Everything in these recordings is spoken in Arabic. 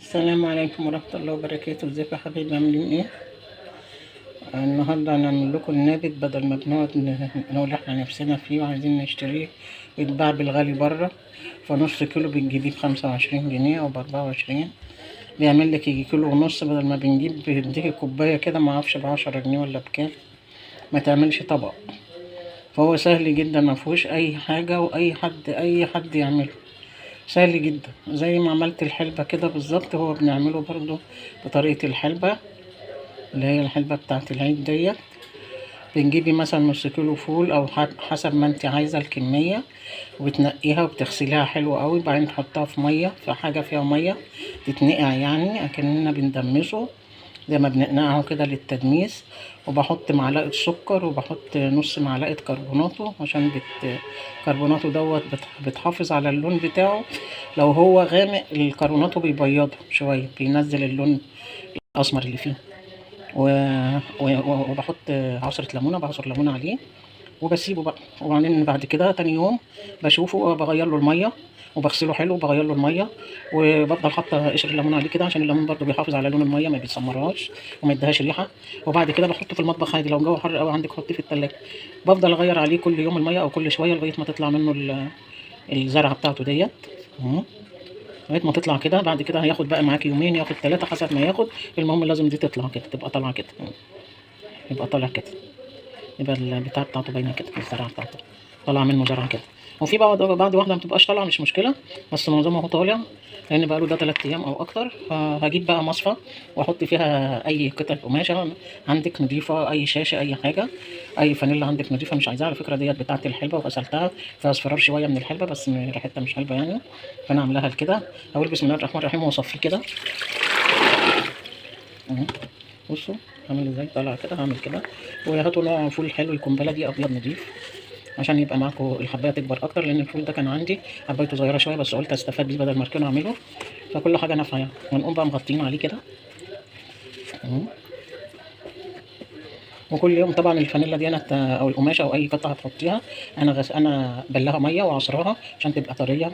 السلام عليكم ورحمة الله وبركاته. ازيكم يا حبايبي، عاملين ايه؟ النهاردة هنعمل لكم النابت، بدل ما بنقعد نقول احنا نفسنا فيه وعايزين نشتريه يتباع بالغالي بره. فنص كيلو بنجيبيه ب25 جنيه أو ب24، بيعمل لك يجي كيلو ونص، بدل ما بنجيب بيديكي كوباية كده معرفش ب10 جنيه ولا بكام، ما تعملش طبق. فهو سهل جدا، مفهوش أي حاجة، أي حد يعمله. سهل جدا، زي ما عملت الحلبة كده بالظبط، هو بنعمله برضو بطريقة الحلبة، اللي هي الحلبة بتاعة العيد ديت. بنجيبي مثلا نص كيلو فول او حسب ما انت عايزة الكمية، وبتنقيها وبتغسليها حلو قوي، بعدين تحطها في مية، في حاجة فيها مية تتنقع، يعني اكننا بندمسه زي ما بنقنعه كده للتدميس. وبحط معلقة سكر وبحط نص معلقة كربوناتو، عشان كربوناتو دوت بتحافظ على اللون بتاعه. لو هو غامق الكربوناتو بيبيضه شوية، بينزل اللون الأسمر اللي فيه. وبحط عصرة ليمونة، بعصر ليمونة عليه وبسيبه بقى. وبعدين بعد كده تاني يوم بشوفه، بغير له المية وبغسله حلو وبغير له المية، وبفضل حاطه قشر الليمون عليه كده، عشان الليمون برضو بيحافظ على لون المية، ما بيسمرهاش وما يديهاش ريحة. وبعد كده بحطه في المطبخ عادي، لو الجو حر قوي عندك حطيه في التلاجة. بفضل اغير عليه كل يوم المية او كل شوية لغاية ما تطلع منه الزرعة بتاعته ديت. مم. لغايه ما تطلع كده. بعد كده هياخد بقى معاك يومين، ياخد 3 حسب ما ياخد. المهم لازم دي تطلع كده، تبقى طالعه كده، يبقى طالع كده، يبقى البتاع بتاعته باينه كده، الزرعه بتاعته طالع منه زرعه كده. وفي بعد واحده ما بتبقاش طالعه، مش مشكله، بس معظمها هو طالع، لان بقى له ده 3 ايام او اكتر. هجيب بقى مصفى واحط فيها اي قطعه قماشه عندك نضيفه، اي شاشه، اي حاجه، اي فانيلا عندك نضيفه مش عايزاها. على فكره ديت بتاعه الحلبه وغسلتها، فيها اصفرار شويه من الحلبه، بس ريحتها مش حلبه يعني. فانا عاملاها كده. اقول بسم الله الرحمن الرحيم واصفيه كده اهو. بصوا عامل ازاي طالع كده، هعمل كده. وهاتوا نوع فول حلو يكون بلدي ابيض نضيف، عشان يبقى معاكم الحبايه تكبر اكتر، لان الفول ده كان عندي حبايته صغيره شويه، بس قلت استفاد بيه بدل ما اركنه اعمله. فكل حاجه نافعه يعني. ونقوم بقى مغطيين عليه كده اهو. وكل يوم طبعا الفانيلا دي انا او القماشه او اي قطعه هتحطيها، انا بلها ميه وعصراها عشان تبقى طريه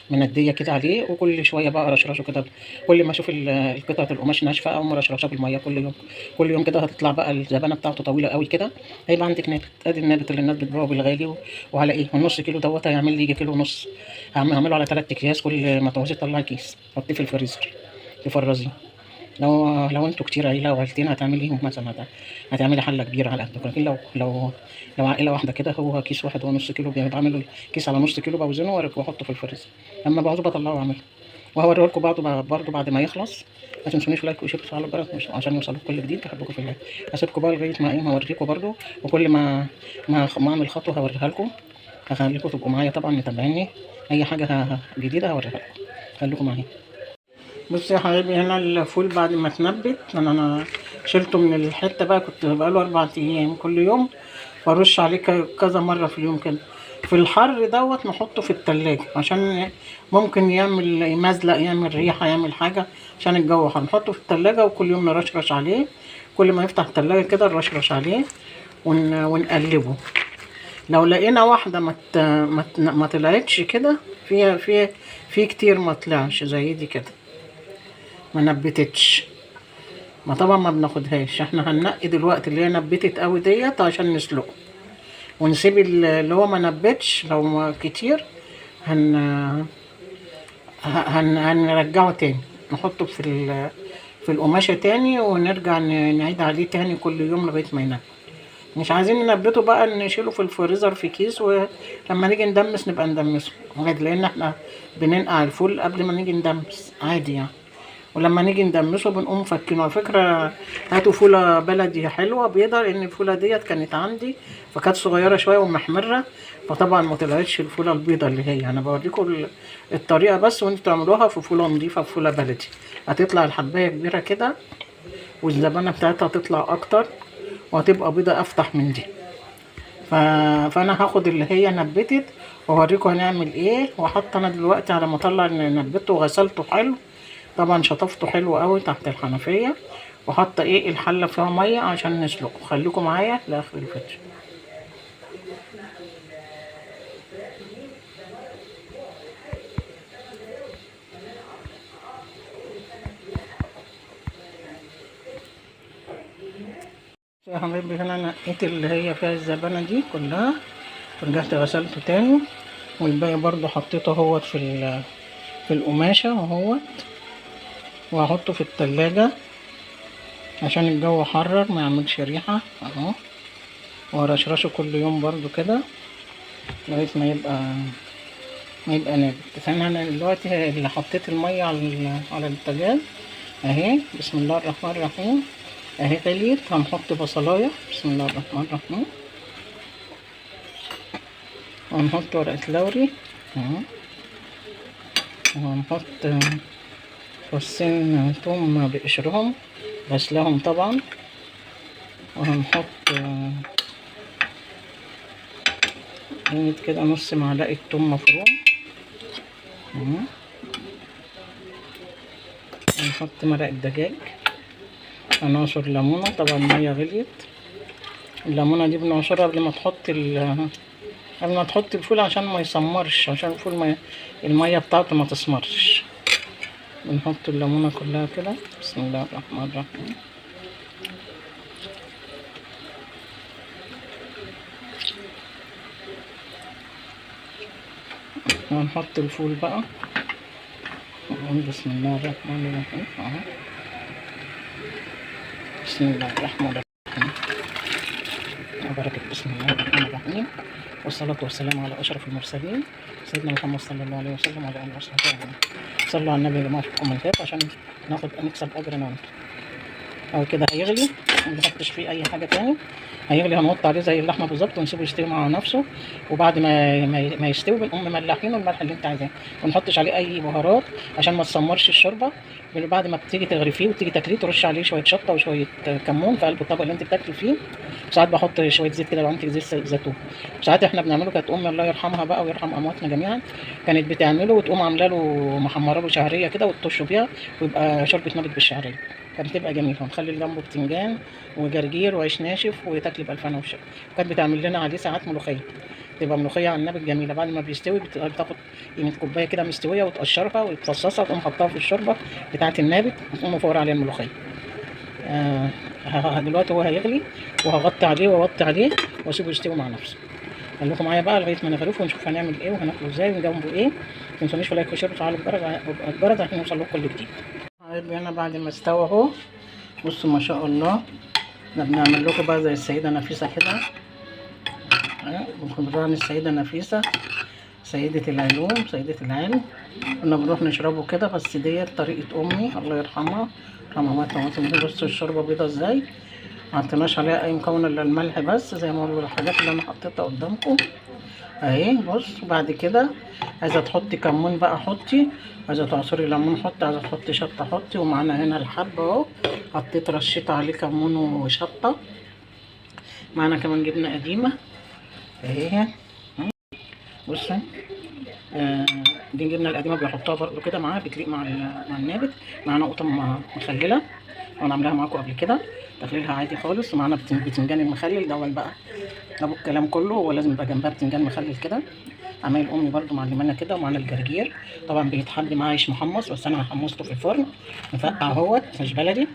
منديه كده عليه. وكل شويه بقى رشرشه كده، كل ما اشوف القطعه القماش ناشفه اقوم رشرشه بالميه كل يوم. كل يوم كده هتطلع بقى الزبانه بتاعته طويله قوي كده، هيبقى عندك نابت. ادي النابت اللي الناس بتبيعه بالغالي وعلى ايه، والنص كيلو دوت هيعمل لي يجي كيلو ونص. هعمله على 3 اكياس، كل ما تعوزي تطلعي كيس حطيه في الفريزر تفرزيه. لو انتوا كتير عيله وعيلتين هتعملي مثلا هتعملي حله كبيره على قدك. لكن لو عائله واحده كده، هو كيس واحد هو نص كيلو، بعمل كيس على نص كيلو، بوزنه واحطه في الفريزر. اما بعوزه بطلعه واعمله. وهوريه لكم برضه بعد ما يخلص. ما تنسونيش لايك وشير وتفعلوا الجرس عشان يوصلكم كل جديد. بحبكم في الله. هسيبكم بقى لغايه ما هوريكم برضه. وكل ما اعمل خطوه هوريها لكم، هخليكم تبقوا معايا طبعا متابعيني. اي حاجه جديده هوريها لكم. خليكم معايا. بص يا حبيبي، هنا الفول بعد ما اتنبت انا شلته من الحته بقى، كنت بقاله 4 ايام كل يوم برش عليه كذا مره في اليوم كده. في الحر دوت نحطه في التلاجة، عشان ممكن يمزلق، يعمل ريحه، يعمل حاجه، عشان الجو حر. نحطه في التلاجة وكل يوم نرشرش عليه. كل ما يفتح التلاجة كده نرشرش عليه ونقلبه. لو لقينا واحده ما طلعتش كده، في كتير ما طلعش زي دي كده، ما نبتتش، ما طبعا ما بناخدهاش. احنا هننقي دلوقتي اللي هي نبتت قوي ديت عشان نسلقه، ونسيب اللي هو ما نبتش لو ما كتير. هن هنرجعه تاني، نحطه في القماشة تاني، ونرجع نعيد عليه تاني كل يوم لغاية ما ينبت. مش عايزين ننبته بقى نشيله في الفريزر في كيس، ولما نيجي ندمس نبقى ندمسه عادي، لان احنا بننقع الفول قبل ما نيجي ندمس عادي يعني. ولما نيجي ندمسه بنقوم فكينه. على فكرة هاتوا فولة بلدي حلوة بيضة، لان الفولة ديت كانت عندي فكانت صغيرة شوية ومحمرة، فطبعا ما طلعتش الفولة البيضة اللي هي. انا بوريكم الطريقة بس، وانتوا تعملوها في فولة نضيفة، في فولة بلدي هتطلع الحباية كبيرة كده، والزبانة بتاعتها هتطلع اكتر، وهتبقى بيضة افتح من دي. فانا هاخد اللي هي نبتت واوريكم هنعمل ايه. وحط انا دلوقتي على ما اطلع اللي نبته وغسلته حلو، طبعا شطفته حلو قوي تحت الحنفيه، وحاطه ايه الحله فيها ميه عشان نسلقه. خليكم معايا لاخر الفيديو. يا حبايبي هنا نقيت اللي هي فيها الزبانة دي كلها، ورجعت غسلته تاني، والباقي برضو حطيته اهوت في القماشة اهوت، وهحطه في التلاجة عشان الجو حرر ما يعملش ريحة اهو، وهرشرشه كل يوم برضو كده لغاية ما يبقى نابت. فانا دلوقتي اللي حطيت المية على البوتاجاز اهي، بسم الله الرحمن الرحيم، اهي غليت. هنحط بصلاية، بسم الله الرحمن الرحيم، وهنحط ورقة لوري اهو، وهنحط فصين توم بقشرهم غسلهم طبعا، وهنحط كده نص معلقة توم مفروم اهو، ونحط مرق الدجاج، هنعصر ليمونة. طبعا المية غليت، الليمونة دي بنعصرها قبل ما تحط الفول عشان ما يسمرش، عشان الفول المية بتاعته ما تسمرش. بنحط الليمونة كلها كده، بسم الله الرحمن الرحيم، وهنحط الفول بقى، بسم الله الرحمن الرحيم اهو، بسم الله الرحمن الرحيم، وبركة بسم الله الرحمن الرحيم، والصلاة والسلام على أشرف المرسلين سيدنا محمد صلى الله عليه وسلم وعلى آله وصحبه أجمعين. صلوا على النبي يا جماعة في الكومنتات عشان نكسب أجر أنا وأنتم. أهو كده هيغلي، منحطش فيه أي حاجة تاني، هيغلي هنحط عليه زي اللحمة بالظبط ونسيبه يستوي مع نفسه، وبعد ما يستوي بنقوم مملحينه الملح اللي أنت عايزاه، ونحطش عليه أي بهارات عشان ما تسمرش الشوربة. بعد ما بتيجي تغرفيه وتيجي تاكليه ترش عليه شوية شطة وشوية كمون في قلب الطبق اللي أنت بتاكل فيه. ساعات بحط شوية زيت كده لو عندك زيت زيتون. ساعات احنا بنعمله، كانت أمي الله يرحمها بقى ويرحم أمواتنا جميعا كانت بتعمله وتقوم عاملة له محمرة له شعرية كده وتطشه بيها ويبقى شوربة نبت بالشعرية، كانت بتبقى جميلة. ونخلي جنبه بتنجان وجرجير وعيش ناشف وتاكلي بألف هنا وشفا. كانت بتعمل لنا عليه ساعات ملوخية، تبقى ملوخية على النبت جميلة. بعد ما بيستوي بتاخد قيمة كوباية كده مستوية وتقشرها وتفصصها وتقوم حطها في الشوربة بتاعة النابت وتقوم مفورة عليها الملوخية. دلوقتي هو هيغلي وهغطي عليه واوطي عليه واسيبه يستوي مع نفسه. خليكم معايا بقى لغايه ما نغرفه ونشوف هنعمل ايه وهناكله ازاي وجنبه ايه. ما تنسونيش في لايك وشير وتفعلوا الجرس عشان يوصل لكم كل جديد. حبايبي انا بعد ما استوى اهو، بصوا ما شاء الله، احنا بنعمل لكم بقى زي السيده نفيسه كده، بنخبران السيده نفيسه سيدة العلوم سيدة العلم، كنا بنروح نشربه كده. بس ديت طريقة أمي الله يرحمها، رحمة. بصوا الشوربة بيضة ازاي، معطيناش عليها أي مكون إلا الملح بس، زي ما بقول الحاجات اللي أنا حطيتها قدامكم أهي. بص بعد كده عايزة تحطي كمون بقى حطي، عايزة تعصري ليمون حطي، عايزة تحطي شطة حطي. ومعانا هنا الحب أهو، حطيت رشيت عليه كمون وشطة. معانا كمان جبنة قديمة اهي، بصي دي الجبنه القديمه بيحطوها برضو كده معاها، بتليق مع النابت. معانا قطم مخلله وانا عاملاها معاكم قبل كده، تخليلها عادي خالص. ومعانا بتنجان المخلل دوت بقى ابو الكلام كله، هو لازم يبقى جنبها بتنجان مخلل كده، عمايل امي برضو معلمانا كده. ومعانا الجرجير طبعا بيتحل معاه عيش محمص، بس انا حمصته في الفرن مفقع اهوت مش بلدي.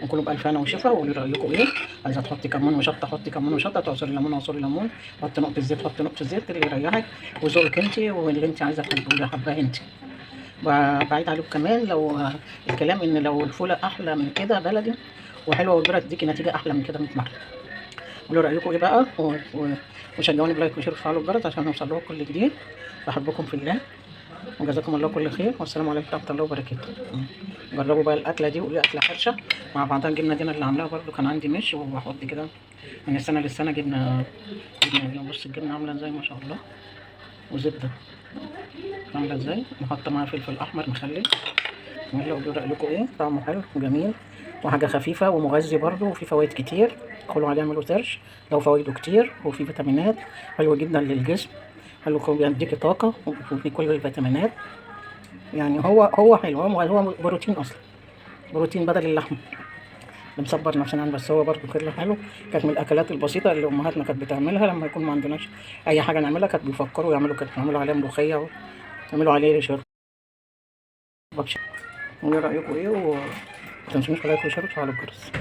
وكله بألف هنا وشفا. وقولوا رأيكم ايه، عايزه تحطي كمون وشطه حطي كمون وشطه، تعصري ليمون عصري ليمون، حطي نقطه زيت حطي نقطه زيت، اللي يريحك وذوقك انت واللي انت عايزه تحبيه حباه انت. وبعيد عليكم كمان لو الكلام ان لو الفوله احلى من كده بلدي وحلوه وقدرت تديكي نتيجه احلى من كده 100 مره. قولوا رايكم ايه بقى وشجعوني بلايك وشير وفعلوا الجرس عشان نوصل لكم كل جديد. بحبكم في الله وجزاكم الله كل خير، والسلام عليكم ورحمه الله وبركاته. جربوا بقى الاكله دي وقولوا اكله حرشه مع بعضها. الجبنه دي انا اللي عاملاها برده، كان عندي مش وبحط كده من السنه للسنه جبنه دي. بص الجبنه عامله ازاي ما شاء الله، وزبده عامله ازاي، وحاطه معاها فلفل احمر مخلل. يلا قولوا رايكم ايه، طعمه حلو وجميل وحاجه خفيفه ومغذي برده وفي فوائد كتير. ادخلوا عليه اعملوا سيرش لو فوائده كتير، وفي فيتامينات حلوه جدا للجسم، حلو بيديكي طاقه وفي كل الفيتامينات. يعني هو حلو، هو بروتين اصلا، بروتين بدل اللحمه اللي مصبر نفسنا. بس هو برضو كله حلو. كانت من الاكلات البسيطه اللي امهاتنا كانت بتعملها لما يكون ما عندناش اي حاجه نعملها، كانت بيفكروا يعملوا كده، يعملوا عليه ملوخيه ويعملوا عليه شوربه. قولوا رايكم ايه وما تنسونيش لايك وشير وتفعلوا الجرس.